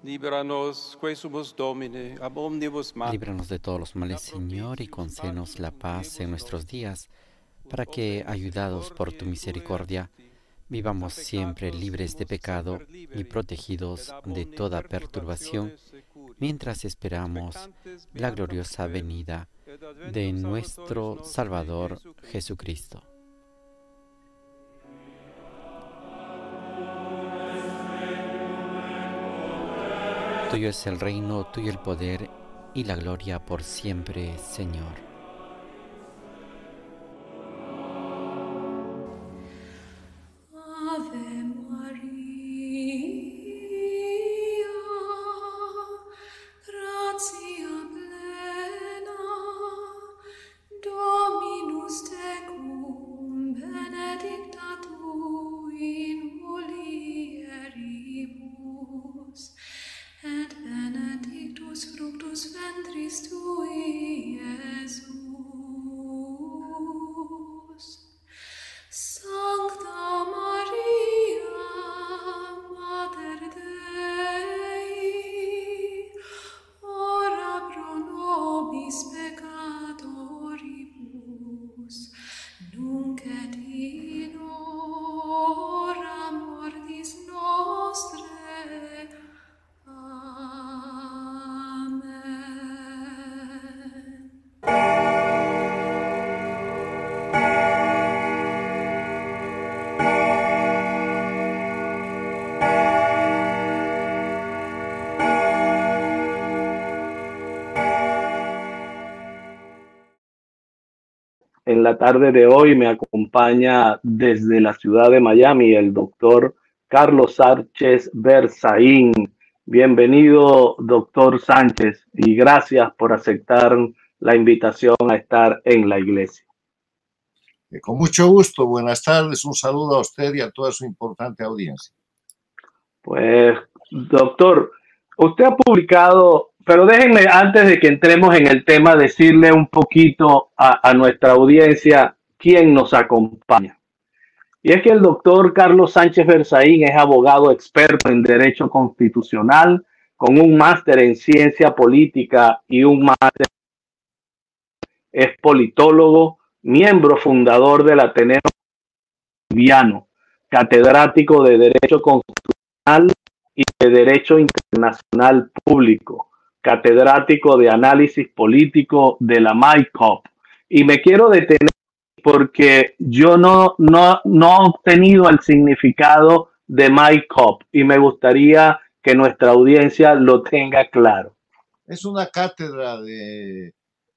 Líbranos, que sumus Domine, ab omnibus males. Líbranos de todos los males, Señor, y concédenos la paz en nuestros días, para que, ayudados por tu misericordia, vivamos siempre libres de pecado y protegidos de toda perturbación, mientras esperamos la gloriosa venida de nuestro Salvador Jesucristo. Tuyo es el reino, tuyo el poder y la gloria por siempre, Señor. Ave Maria, gratia plena, Dominus tecum, benedicta tu in mulieribus, et benedictus fructus ventris tui, Iesus. Sancta Maria, Mater Dei, ora pro nobis peccatoribus, nunc et in hora mortis nostrae. Amen. En la tarde de hoy me acompaña desde la ciudad de Miami el doctor Carlos Sánchez Berzaín. Bienvenido, doctor Sánchez, y gracias por aceptar la invitación a estar en la iglesia. Con mucho gusto, buenas tardes, un saludo a usted y a toda su importante audiencia. Pues, doctor, usted ha publicado, pero déjenme antes de que entremos en el tema decirle un poquito a nuestra audiencia quién nos acompaña. Y es que el doctor Carlos Sánchez Berzaín es abogado experto en Derecho Constitucional, con un máster en Ciencia Política y un máster. Es politólogo, miembro fundador del Ateneo Boliviano, catedrático de Derecho Constitucional y de Derecho Internacional Público, catedrático de Análisis Político de la MyCop. Y me quiero detener porque yo no he obtenido el significado de MyCop y me gustaría que nuestra audiencia lo tenga claro. Es una cátedra de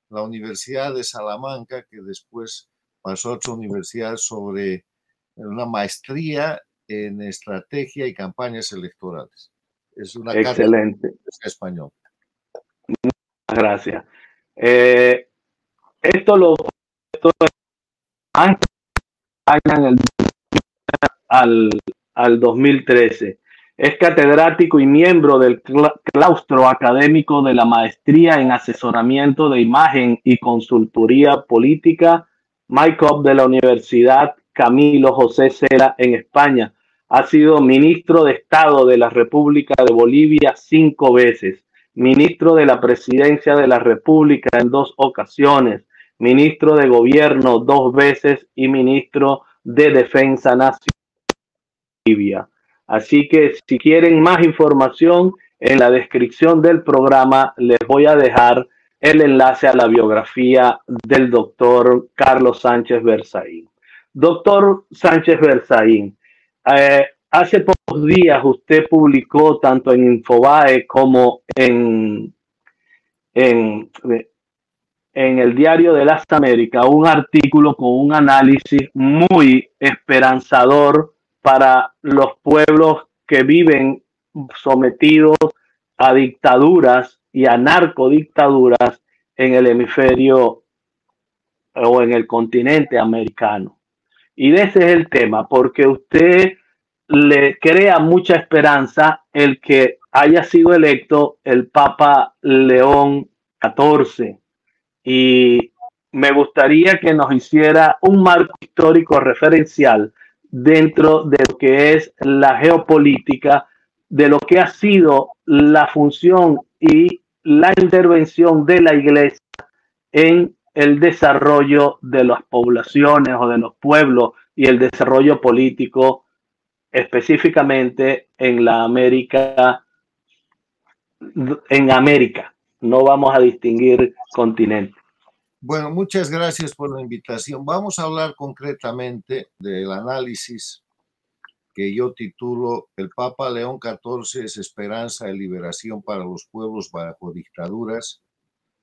la Universidad de Salamanca que después pasó a otra universidad sobre una maestría en estrategia y campañas electorales. Es una excelente cátedra española. Gracias. Esto en el al 2013. Es catedrático y miembro del claustro académico de la Maestría en Asesoramiento de Imagen y Consultoría Política, MyCop, de la Universidad Camilo José Cela en España. Ha sido ministro de Estado de la República de Bolivia 5 veces, ministro de la Presidencia de la República en 2 ocasiones, ministro de Gobierno 2 veces y ministro de Defensa Nacional de Bolivia. Así que si quieren más información, en la descripción del programa les voy a dejar el enlace a la biografía del doctor Carlos Sánchez Berzaín. Doctor Sánchez Berzaín, hace pocos días usted publicó tanto en Infobae como en el Diario de las Américas un artículo con un análisis muy esperanzador para los pueblos que viven sometidos a dictaduras y a narcodictaduras en el hemisferio o en el continente americano. Y ese es el tema, porque usted le crea mucha esperanza el que haya sido electo el Papa León XIV. Y me gustaría que nos hiciera un marco histórico referencial dentro de lo que es la geopolítica, de lo que ha sido la función y la intervención de la Iglesia en el desarrollo de las poblaciones o de los pueblos y el desarrollo político específicamente en la América, en América. No vamos a distinguir continentes. Bueno, muchas gracias por la invitación. Vamos a hablar concretamente del análisis que yo titulo El Papa León XIV es esperanza de liberación para los pueblos bajo dictaduras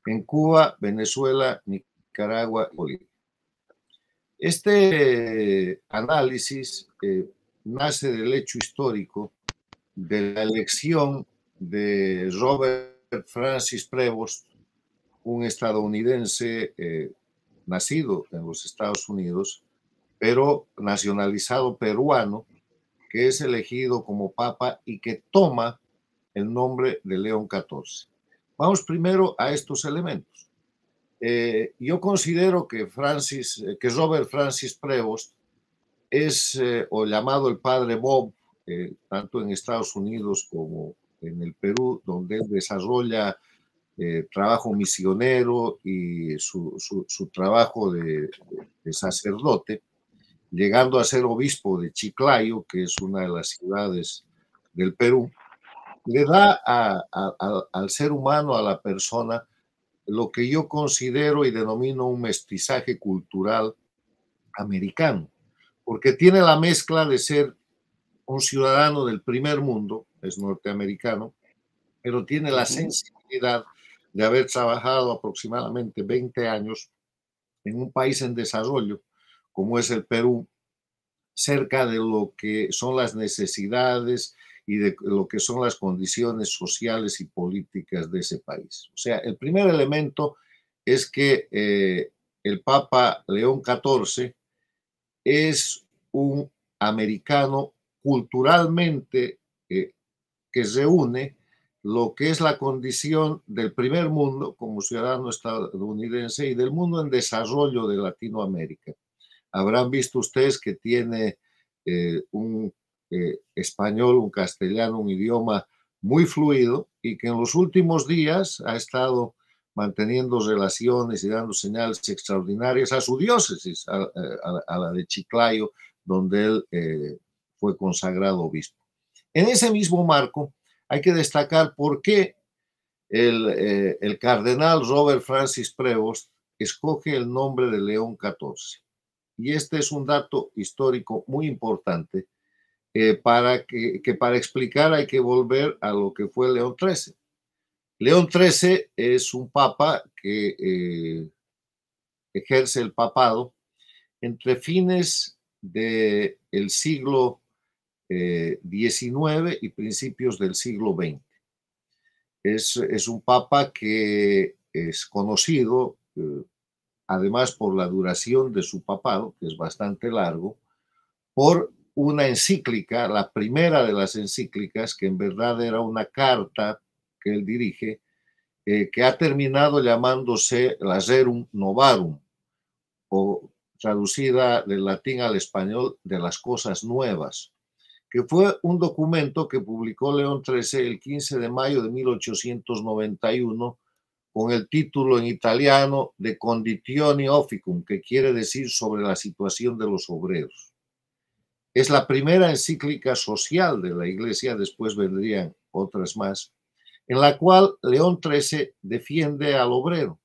en Cuba, Venezuela, Nicaragua y Bolivia. Este análisis nace del hecho histórico de la elección de Robert Francis Prevost, un estadounidense nacido en los Estados Unidos, pero nacionalizado peruano, que es elegido como papa y que toma el nombre de León XIV. Vamos primero a estos elementos. Yo considero que Robert Francis Prevost es o llamado el padre Bob, tanto en Estados Unidos como en el Perú, donde él desarrolla trabajo misionero y su trabajo de sacerdote, llegando a ser obispo de Chiclayo, que es una de las ciudades del Perú. Le da al ser humano, a la persona, lo que yo considero y denomino un mestizaje cultural americano, porque tiene la mezcla de ser un ciudadano del primer mundo, es norteamericano, pero tiene la sensibilidad de haber trabajado aproximadamente 20 años en un país en desarrollo, como es el Perú, cerca de lo que son las necesidades y de lo que son las condiciones sociales y políticas de ese país. O sea, el primer elemento es que el Papa León XIV es un americano culturalmente que reúne lo que es la condición del primer mundo como ciudadano estadounidense y del mundo en desarrollo de Latinoamérica. Habrán visto ustedes que tiene un español, un castellano, un idioma muy fluido y que en los últimos días ha estado manteniendo relaciones y dando señales extraordinarias a su diócesis, a la de Chiclayo, donde él fue consagrado obispo. En ese mismo marco hay que destacar por qué el cardenal Robert Francis Prevost escoge el nombre de León XIV. Y este es un dato histórico muy importante para explicar hay que volver a lo que fue León XIII. León XIII es un papa que ejerce el papado entre fines del siglo XIX y principios del siglo XX. Es un papa que es conocido además por la duración de su papado, que es bastante largo, por una encíclica, la primera de las encíclicas, que en verdad era una carta que él dirige, que ha terminado llamándose la Rerum Novarum, o traducida del latín al español, de las cosas nuevas, que fue un documento que publicó León XIII el 15 de mayo de 1891, con el título en italiano de Conditioni Officum, que quiere decir sobre la situación de los obreros. Es la primera encíclica social de la Iglesia, después vendrían otras más, en la cual León XIII defiende al obrero,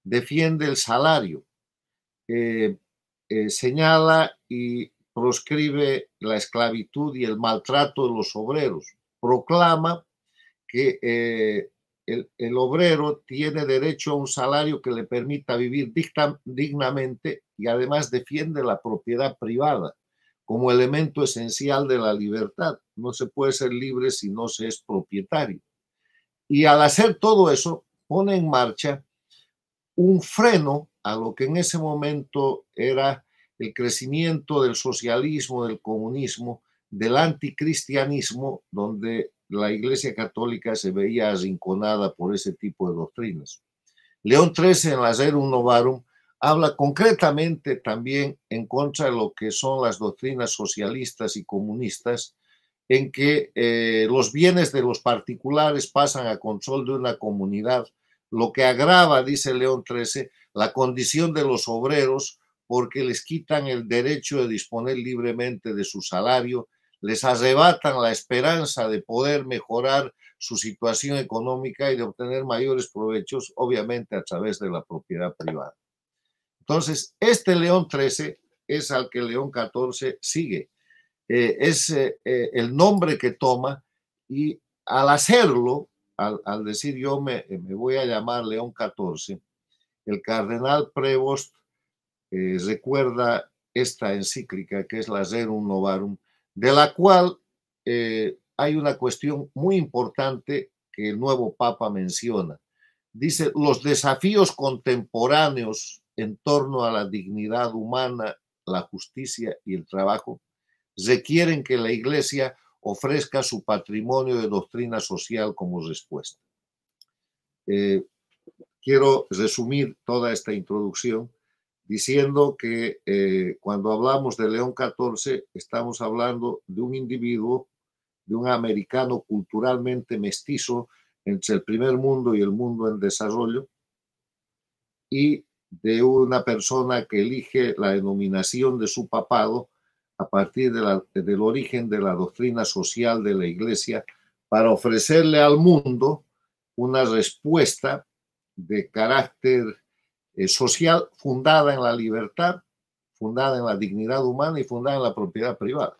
defiende el salario, señala y proscribe la esclavitud y el maltrato de los obreros, proclama que el obrero tiene derecho a un salario que le permita vivir dignamente y además defiende la propiedad privada como elemento esencial de la libertad. No se puede ser libre si no se es propietario. Y al hacer todo eso, pone en marcha un freno a lo que en ese momento era el crecimiento del socialismo, del comunismo, del anticristianismo, donde la Iglesia Católica se veía arrinconada por ese tipo de doctrinas. León XIII en la Rerum Novarum habla concretamente también en contra de lo que son las doctrinas socialistas y comunistas en que los bienes de los particulares pasan a control de una comunidad, lo que agrava, dice León XIII, la condición de los obreros porque les quitan el derecho de disponer libremente de su salario, les arrebatan la esperanza de poder mejorar su situación económica y de obtener mayores provechos, obviamente a través de la propiedad privada. Entonces, este León XIII es al que León XIV sigue. Es el nombre que toma, y al hacerlo, al decir yo me voy a llamar León XIV, el cardenal Prevost recuerda esta encíclica que es la Rerum Novarum, de la cual hay una cuestión muy importante que el nuevo Papa menciona. Dice: los desafíos contemporáneos en torno a la dignidad humana, la justicia y el trabajo requieren que la Iglesia ofrezca su patrimonio de doctrina social como respuesta. Quiero resumir toda esta introducción diciendo que cuando hablamos de León XIV estamos hablando de un individuo, de un americano culturalmente mestizo entre el primer mundo y el mundo en desarrollo, y de una persona que elige la denominación de su papado a partir del origen de la doctrina social de la Iglesia para ofrecerle al mundo una respuesta de carácter social fundada en la libertad, fundada en la dignidad humana y fundada en la propiedad privada.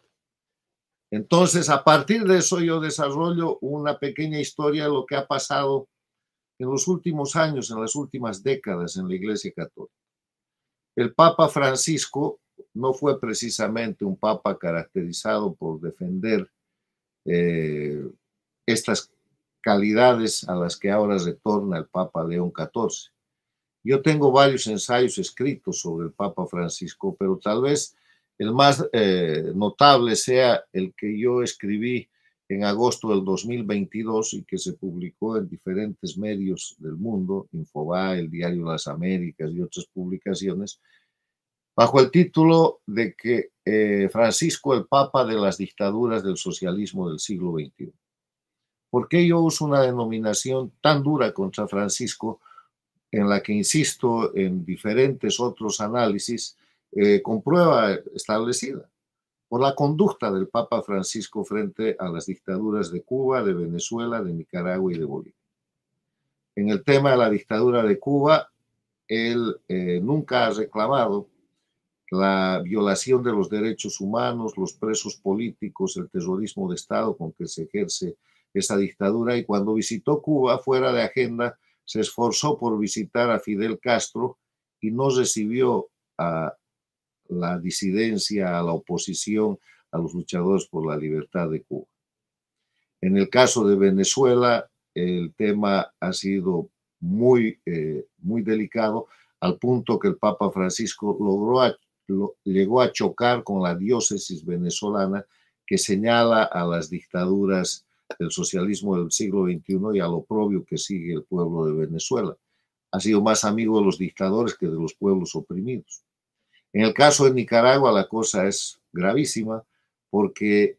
Entonces, a partir de eso yo desarrollo una pequeña historia de lo que ha pasado en los últimos años, en las últimas décadas en la Iglesia Católica. El Papa Francisco no fue precisamente un papa caracterizado por defender estas calidades a las que ahora retorna el Papa León XIV. Yo tengo varios ensayos escritos sobre el Papa Francisco, pero tal vez el más notable sea el que yo escribí en agosto del 2022 y que se publicó en diferentes medios del mundo, Infobae, el Diario Las Américas y otras publicaciones, bajo el título de que Francisco, el Papa de las dictaduras del socialismo del siglo XXI. ¿Por qué yo uso una denominación tan dura contra Francisco, en la que insisto en diferentes otros análisis con prueba establecida? Por la conducta del Papa Francisco frente a las dictaduras de Cuba, de Venezuela, de Nicaragua y de Bolivia. En el tema de la dictadura de Cuba, él nunca ha reclamado la violación de los derechos humanos, los presos políticos, el terrorismo de Estado con que se ejerce esa dictadura, y cuando visitó Cuba fuera de agenda se esforzó por visitar a Fidel Castro y no recibió a la disidencia, a la oposición, a los luchadores por la libertad de Cuba. En el caso de Venezuela, el tema ha sido muy delicado, al punto que el Papa Francisco llegó a chocar con la diócesis venezolana, que señala a las dictaduras del socialismo del siglo XXI y a lo oprobio que sigue el pueblo de Venezuela. Ha sido más amigo de los dictadores que de los pueblos oprimidos. En el caso de Nicaragua la cosa es gravísima porque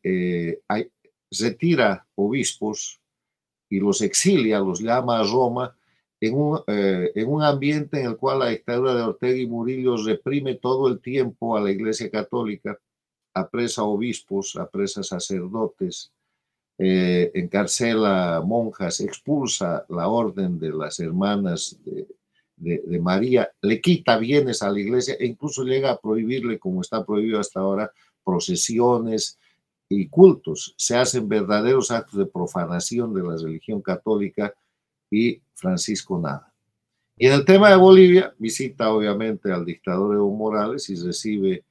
retira obispos y los exilia, los llama a Roma, en un ambiente en el cual la dictadura de Ortega y Murillo reprime todo el tiempo a la Iglesia Católica, apresa obispos, apresa sacerdotes, encarcela monjas, expulsa la orden de las hermanas de María, le quita bienes a la Iglesia e incluso llega a prohibirle, como está prohibido hasta ahora, procesiones y cultos. Se hacen verdaderos actos de profanación de la religión católica y Francisco nada. Y en el tema de Bolivia, visita obviamente al dictador Evo Morales y recibe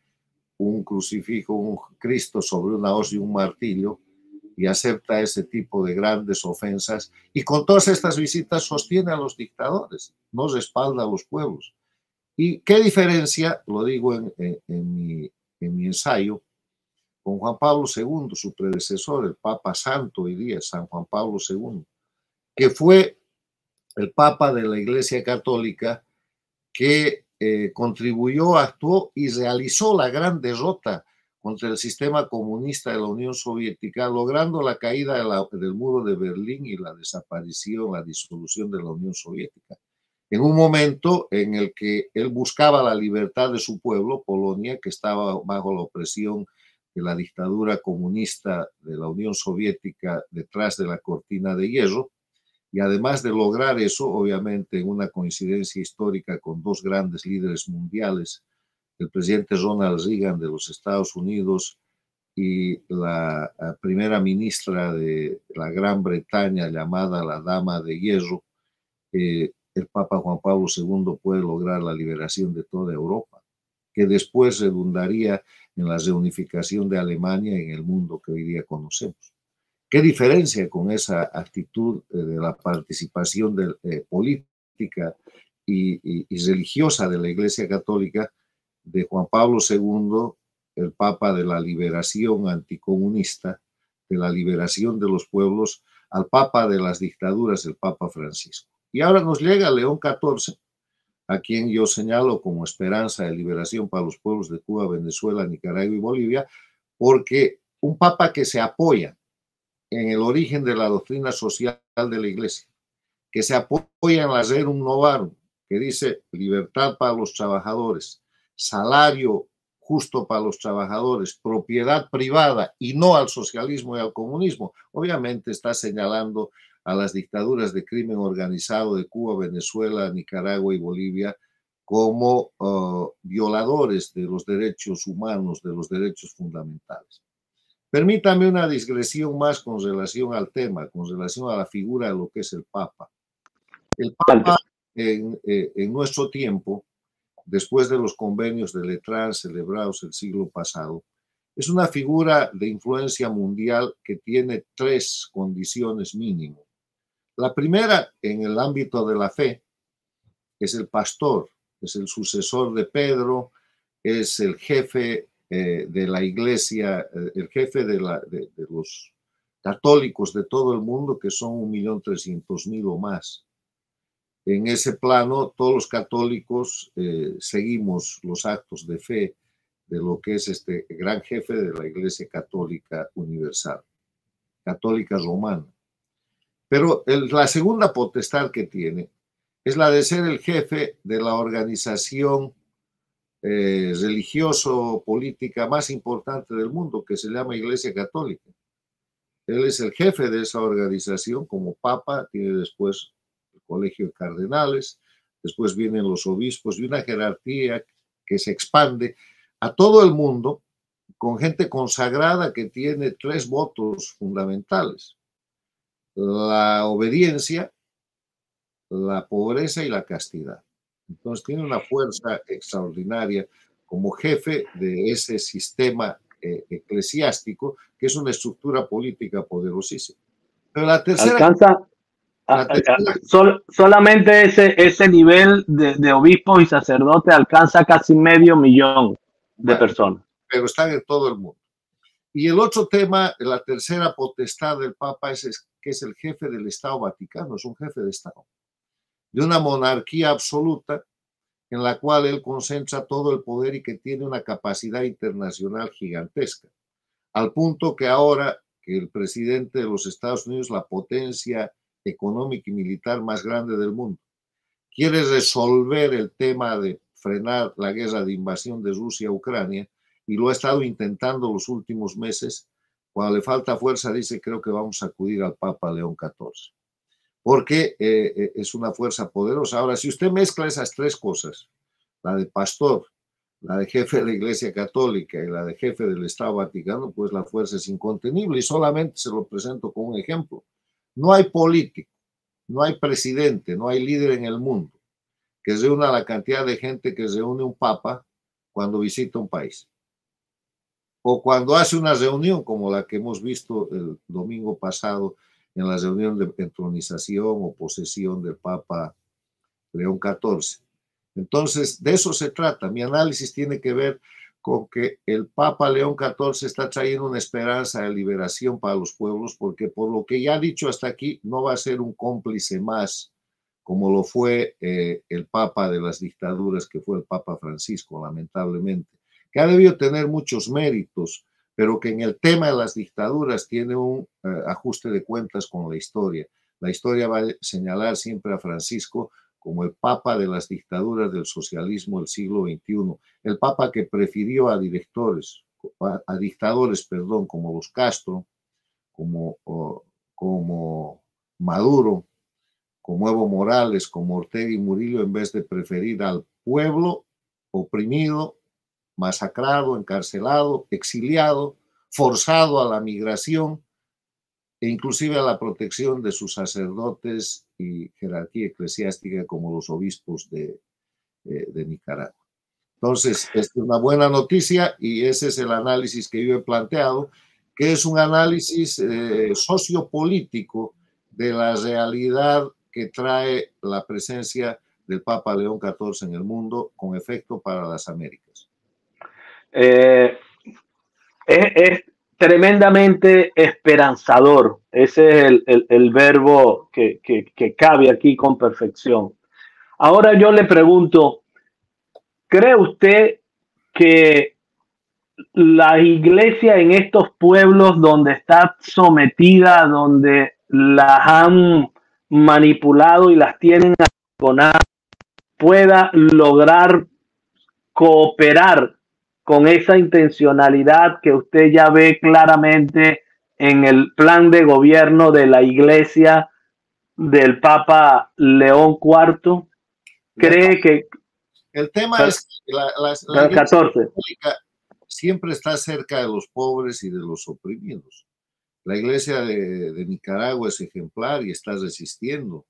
un crucifijo, un Cristo sobre una hoz y un martillo, y acepta ese tipo de grandes ofensas, y con todas estas visitas sostiene a los dictadores, no respalda a los pueblos. ¿Y qué diferencia? Lo digo en mi ensayo, con Juan Pablo II, su predecesor, el Papa Santo hoy día, San Juan Pablo II, que fue el Papa de la Iglesia Católica que contribuyó, actuó y realizó la gran derrota contra el sistema comunista de la Unión Soviética, logrando la caída del muro de Berlín y la desaparición, la disolución de la Unión Soviética. En un momento en el que él buscaba la libertad de su pueblo, Polonia, que estaba bajo la opresión de la dictadura comunista de la Unión Soviética detrás de la cortina de hierro, y además de lograr eso, obviamente en una coincidencia histórica con dos grandes líderes mundiales, el presidente Ronald Reagan de los Estados Unidos y la primera ministra de la Gran Bretaña llamada la Dama de Hierro, el Papa Juan Pablo II puede lograr la liberación de toda Europa, que después redundaría en la reunificación de Alemania en el mundo que hoy día conocemos. ¿Qué diferencia con esa actitud de la participación política y religiosa de la Iglesia Católica de Juan Pablo II, el Papa de la liberación anticomunista, de la liberación de los pueblos, al Papa de las dictaduras, el Papa Francisco? Y ahora nos llega León XIV, a quien yo señalo como esperanza de liberación para los pueblos de Cuba, Venezuela, Nicaragua y Bolivia, porque un Papa que se apoya en el origen de la doctrina social de la Iglesia, que se apoya en la Rerum Novarum, que dice libertad para los trabajadores, salario justo para los trabajadores, propiedad privada y no al socialismo y al comunismo. Obviamente está señalando a las dictaduras de crimen organizado de Cuba, Venezuela, Nicaragua y Bolivia como violadores de los derechos humanos, de los derechos fundamentales. Permítame una digresión más con relación al tema, con relación a la figura de lo que es el Papa. El Papa en nuestro tiempo, después de los convenios de Letrán celebrados el siglo pasado, es una figura de influencia mundial que tiene tres condiciones mínimas. La primera, en el ámbito de la fe, es el pastor, es el sucesor de Pedro, es el jefe de la iglesia, el jefe de los católicos de todo el mundo, que son 1.300.000 o más. En ese plano, todos los católicos seguimos los actos de fe de lo que es este gran jefe de la Iglesia Católica Universal, católica romana. Pero la segunda potestad que tiene es la de ser el jefe de la organización religioso-política más importante del mundo, que se llama Iglesia Católica. Él es el jefe de esa organización como papa, tiene después el colegio de cardenales, después vienen los obispos y una jerarquía que se expande a todo el mundo con gente consagrada que tiene tres votos fundamentales: la obediencia, la pobreza y la castidad. Entonces tiene una fuerza extraordinaria como jefe de ese sistema eclesiástico, que es una estructura política poderosísima. Pero la tercera... Solamente ese nivel de obispos y sacerdotes alcanza casi 500.000 de personas. Pero están en todo el mundo. Y el otro tema, la tercera potestad del Papa es que es el jefe del Estado Vaticano, es un jefe de Estado, de una monarquía absoluta en la cual él concentra todo el poder y que tiene una capacidad internacional gigantesca, al punto que ahora que el presidente de los Estados Unidos, la potencia económica y militar más grande del mundo, quiere resolver el tema de frenar la guerra de invasión de Rusia a Ucrania, y lo ha estado intentando los últimos meses. Cuando le falta fuerza dice, creo que vamos a acudir al Papa León XIV, porque es una fuerza poderosa. Ahora, si usted mezcla esas tres cosas, la de pastor, la de jefe de la Iglesia Católica y la de jefe del Estado Vaticano, pues la fuerza es incontenible, y solamente se lo presento como un ejemplo. No hay político, no hay presidente, no hay líder en el mundo que reúna la cantidad de gente que reúne un papa cuando visita un país, o cuando hace una reunión como la que hemos visto el domingo pasado en la reunión de entronización o posesión del Papa León XIV. Entonces, de eso se trata. Mi análisis tiene que ver con que el Papa León XIV está trayendo una esperanza de liberación para los pueblos, porque por lo que ya ha dicho hasta aquí, no va a ser un cómplice más, como lo fue el Papa de las dictaduras, que fue el Papa Francisco, lamentablemente, que ha debido tener muchos méritos, pero que en el tema de las dictaduras tiene un ajuste de cuentas con la historia. La historia va a señalar siempre a Francisco como el papa de las dictaduras del socialismo del siglo XXI, el papa que prefirió a dictadores, como los Castro, como Maduro, como Evo Morales, como Ortega y Murillo, en vez de preferir al pueblo oprimido, masacrado, encarcelado, exiliado, forzado a la migración e inclusive a la protección de sus sacerdotes y jerarquía eclesiástica como los obispos de Nicaragua. Entonces, esta es una buena noticia y ese es el análisis que yo he planteado, que es un análisis sociopolítico de la realidad que trae la presencia del Papa León XIV en el mundo con efecto para las Américas. Es tremendamente esperanzador. Ese es el verbo que cabe aquí con perfección. Ahora yo le pregunto, ¿cree usted que la iglesia en estos pueblos donde está sometida, donde las han manipulado y las tienen arrinconadas, pueda lograr cooperar con esa intencionalidad que usted ya ve claramente en el plan de gobierno de la iglesia del Papa León IV? ¿Cree que el tema es que la iglesia católica siempre está cerca de los pobres y de los oprimidos? La iglesia de Nicaragua es ejemplar y está resistiendo,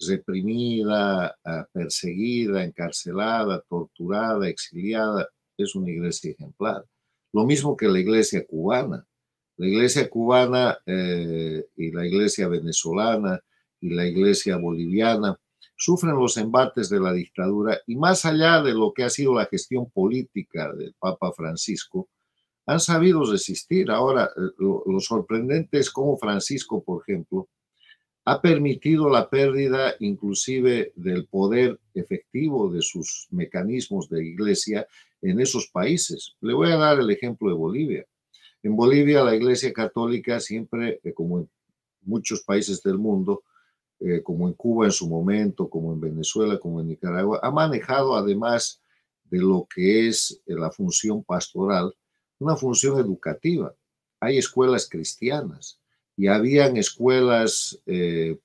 reprimida, perseguida, encarcelada, torturada, exiliada. Es una iglesia ejemplar. Lo mismo que la iglesia cubana. La iglesia cubana y la iglesia venezolana y la iglesia boliviana sufren los embates de la dictadura y más allá de lo que ha sido la gestión política del Papa Francisco, han sabido resistir. Ahora, lo sorprendente es cómo Francisco, por ejemplo, ha permitido la pérdida inclusive del poder efectivo de sus mecanismos de iglesia en esos países. Le voy a dar el ejemplo de Bolivia. En Bolivia la iglesia católica siempre, como en muchos países del mundo, como en Cuba en su momento, como en Venezuela, como en Nicaragua, ha manejado además de lo que es la función pastoral, una función educativa. Hay escuelas cristianas y habían escuelas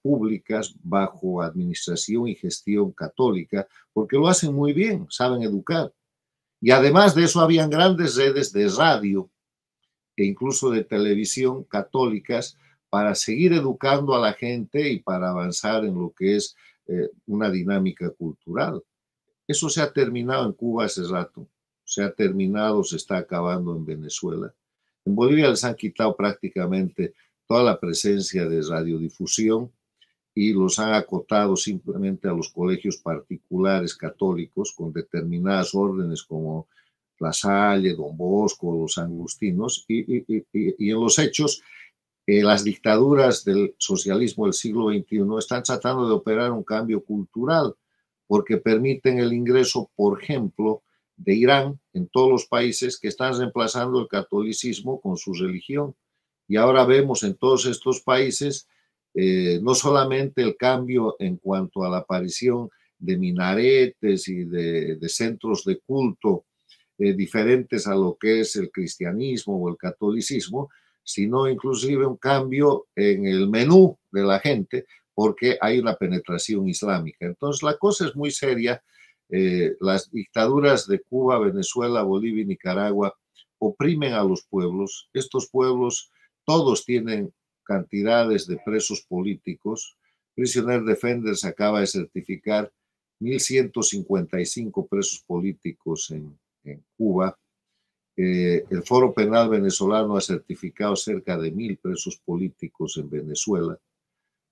públicas bajo administración y gestión católica, porque lo hacen muy bien, saben educar. Y además de eso habían grandes redes de radio e incluso de televisión católicas para seguir educando a la gente y para avanzar en lo que es una dinámica cultural. Eso se ha terminado en Cuba hace rato, se ha terminado, se está acabando en Venezuela. En Bolivia les han quitado prácticamente toda la presencia de radiodifusión y los han acotado simplemente a los colegios particulares católicos con determinadas órdenes como La Salle, Don Bosco, los agustinos, y en los hechos las dictaduras del socialismo del siglo XXI están tratando de operar un cambio cultural porque permiten el ingreso, por ejemplo, de Irán en todos los países que están reemplazando el catolicismo con su religión. Y ahora vemos en todos estos países no solamente el cambio en cuanto a la aparición de minaretes y de centros de culto diferentes a lo que es el cristianismo o el catolicismo, sino inclusive un cambio en el menú de la gente porque hay una penetración islámica. Entonces la cosa es muy seria. Las dictaduras de Cuba, Venezuela, Bolivia y Nicaragua oprimen a los pueblos. Estos pueblos todos tienen cantidades de presos políticos. Prisoner Defenders acaba de certificar 1.155 presos políticos en Cuba. El Foro Penal venezolano ha certificado cerca de 1.000 presos políticos en Venezuela.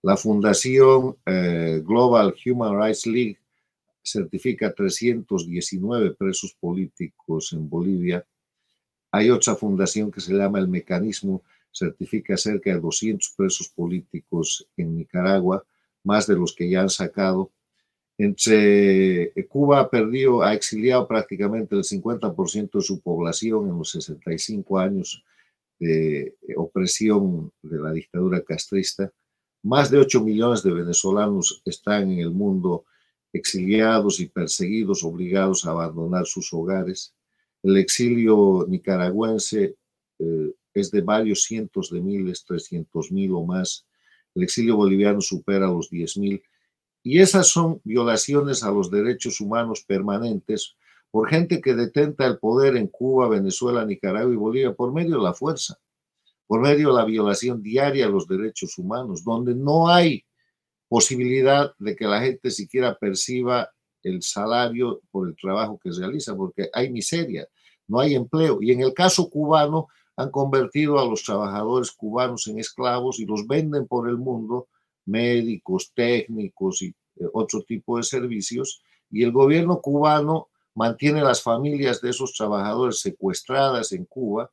La Fundación Global Human Rights League certifica 319 presos políticos en Bolivia. Hay otra fundación que se llama El Mecanismo, certifica cerca de 200 presos políticos en Nicaragua, más de los que ya han sacado. Cuba ha exiliado prácticamente el 50% de su población en los 65 años de opresión de la dictadura castrista. Más de 8 millones de venezolanos están en el mundo exiliados y perseguidos, obligados a abandonar sus hogares. El exilio nicaragüense es de varios cientos de miles, 300.000 o más. El exilio boliviano supera los 10.000. Y esas son violaciones a los derechos humanos permanentes por gente que detenta el poder en Cuba, Venezuela, Nicaragua y Bolivia por medio de la fuerza, por medio de la violación diaria a los derechos humanos, donde no hay posibilidad de que la gente siquiera perciba el salario por el trabajo que realiza, porque hay miseria, no hay empleo. Y en el caso cubano, han convertido a los trabajadores cubanos en esclavos y los venden por el mundo, médicos, técnicos y otro tipo de servicios, y el gobierno cubano mantiene las familias de esos trabajadores secuestradas en Cuba,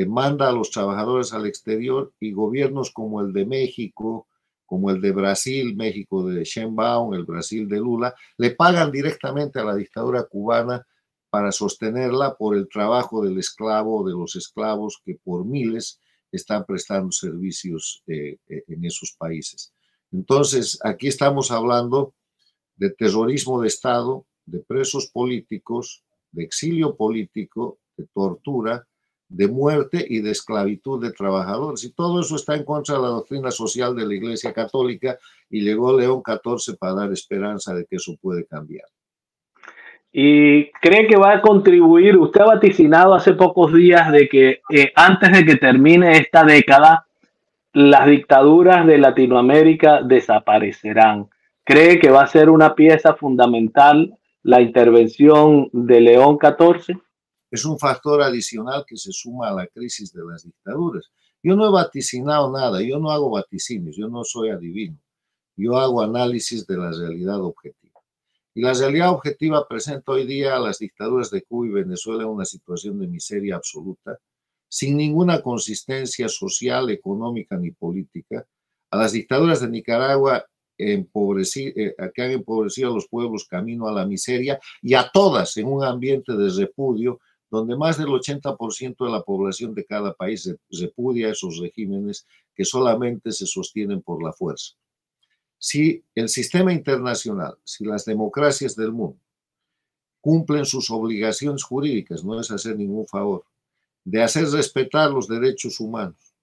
manda a los trabajadores al exterior, y gobiernos como el de México, como el de Brasil, México de Sheinbaum, el Brasil de Lula, le pagan directamente a la dictadura cubana para sostenerla por el trabajo del esclavo, de los esclavos que por miles están prestando servicios en esos países. Entonces, aquí estamos hablando de terrorismo de Estado, de presos políticos, de exilio político, de tortura, de muerte y de esclavitud de trabajadores. Y todo eso está en contra de la doctrina social de la Iglesia Católica, y llegó León XIV para dar esperanza de que eso puede cambiar. ¿Y cree que va a contribuir? Usted ha vaticinado hace pocos días de que antes de que termine esta década, las dictaduras de Latinoamérica desaparecerán. ¿Cree que va a ser una pieza fundamental la intervención de León XIV? Es un factor adicional que se suma a la crisis de las dictaduras. Yo no he vaticinado nada, yo no hago vaticinios, yo no soy adivino. Yo hago análisis de la realidad objetiva. Y la realidad objetiva presenta hoy día a las dictaduras de Cuba y Venezuela en una situación de miseria absoluta, sin ninguna consistencia social, económica ni política. A las dictaduras de Nicaragua que han empobrecido a los pueblos camino a la miseria, y a todas en un ambiente de repudio, donde más del 80% de la población de cada país repudia esos regímenes que solamente se sostienen por la fuerza. Si el sistema internacional, si las democracias del mundo cumplen sus obligaciones jurídicas, no es hacer ningún favor, de hacer respetar los derechos humanos,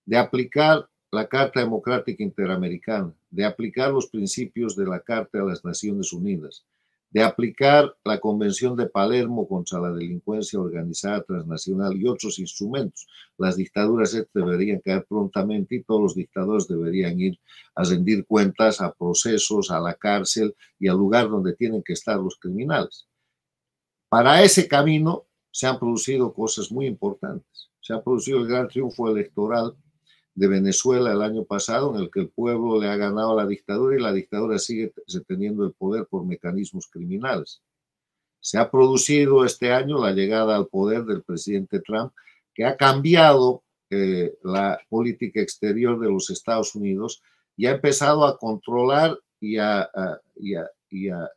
de aplicar la Carta Democrática Interamericana, de aplicar los principios de la Carta de las Naciones Unidas, de aplicar la Convención de Palermo contra la delincuencia organizada transnacional y otros instrumentos, las dictaduras deberían caer prontamente, y todos los dictadores deberían ir a rendir cuentas, a procesos, a la cárcel y al lugar donde tienen que estar los criminales. Para ese camino se han producido cosas muy importantes. Se ha producido el gran triunfo electoral de Venezuela el año pasado, en el que el pueblo le ha ganado a la dictadura y la dictadura sigue reteniendo el poder por mecanismos criminales. Se ha producido este año la llegada al poder del presidente Trump, que ha cambiado la política exterior de los Estados Unidos y ha empezado a controlar y a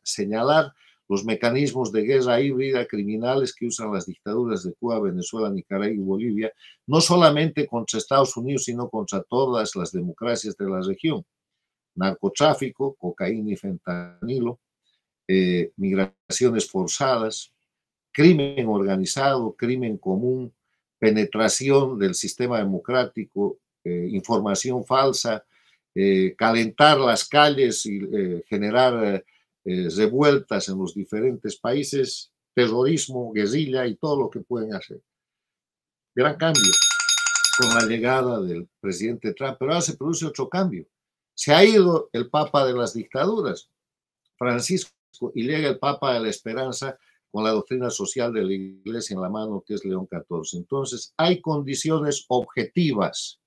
señalar los mecanismos de guerra híbrida criminales que usan las dictaduras de Cuba, Venezuela, Nicaragua y Bolivia, no solamente contra Estados Unidos, sino contra todas las democracias de la región. Narcotráfico, cocaína y fentanilo, migraciones forzadas, crimen organizado, crimen común, penetración del sistema democrático, información falsa, calentar las calles y generar revueltas en los diferentes países, terrorismo, guerrilla y todo lo que pueden hacer. Gran cambio con la llegada del presidente Trump, pero ahora se produce otro cambio. Se ha ido el papa de las dictaduras, Francisco, y llega el papa de la esperanza con la doctrina social de la Iglesia en la mano, que es León XIV. Entonces, hay condiciones objetivas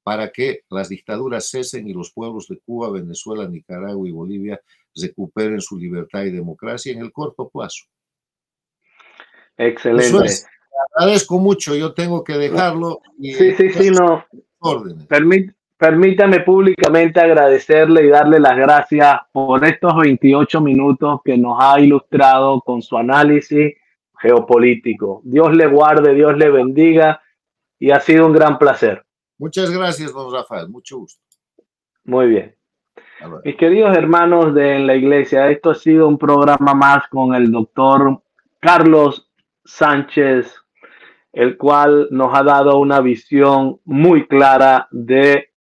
para que las dictaduras cesen y los pueblos de Cuba, Venezuela, Nicaragua y Bolivia recuperen su libertad y democracia en el corto plazo. Excelente. Eso es. Te agradezco mucho, yo tengo que dejarlo. Y sí, no. Órdenes. Permítame públicamente agradecerle y darle las gracias por estos 28 minutos que nos ha ilustrado con su análisis geopolítico. Dios le guarde, Dios le bendiga y ha sido un gran placer. Muchas gracias, don Rafael. Mucho gusto. Muy bien. Mis queridos hermanos de la iglesia, esto ha sido un programa más con el doctor Carlos Sánchez, el cual nos ha dado una visión muy clara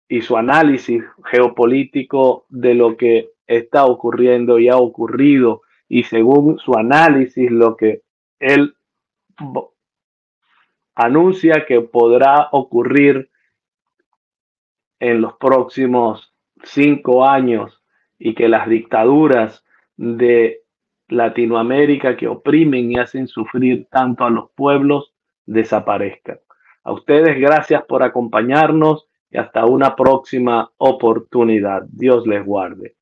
y su análisis geopolítico de lo que está ocurriendo y ha ocurrido, y según su análisis lo que él anuncia que podrá ocurrir en los próximos 5 años, y que las dictaduras de Latinoamérica que oprimen y hacen sufrir tanto a los pueblos desaparezcan. A ustedes gracias por acompañarnos y hasta una próxima oportunidad. Dios les guarde.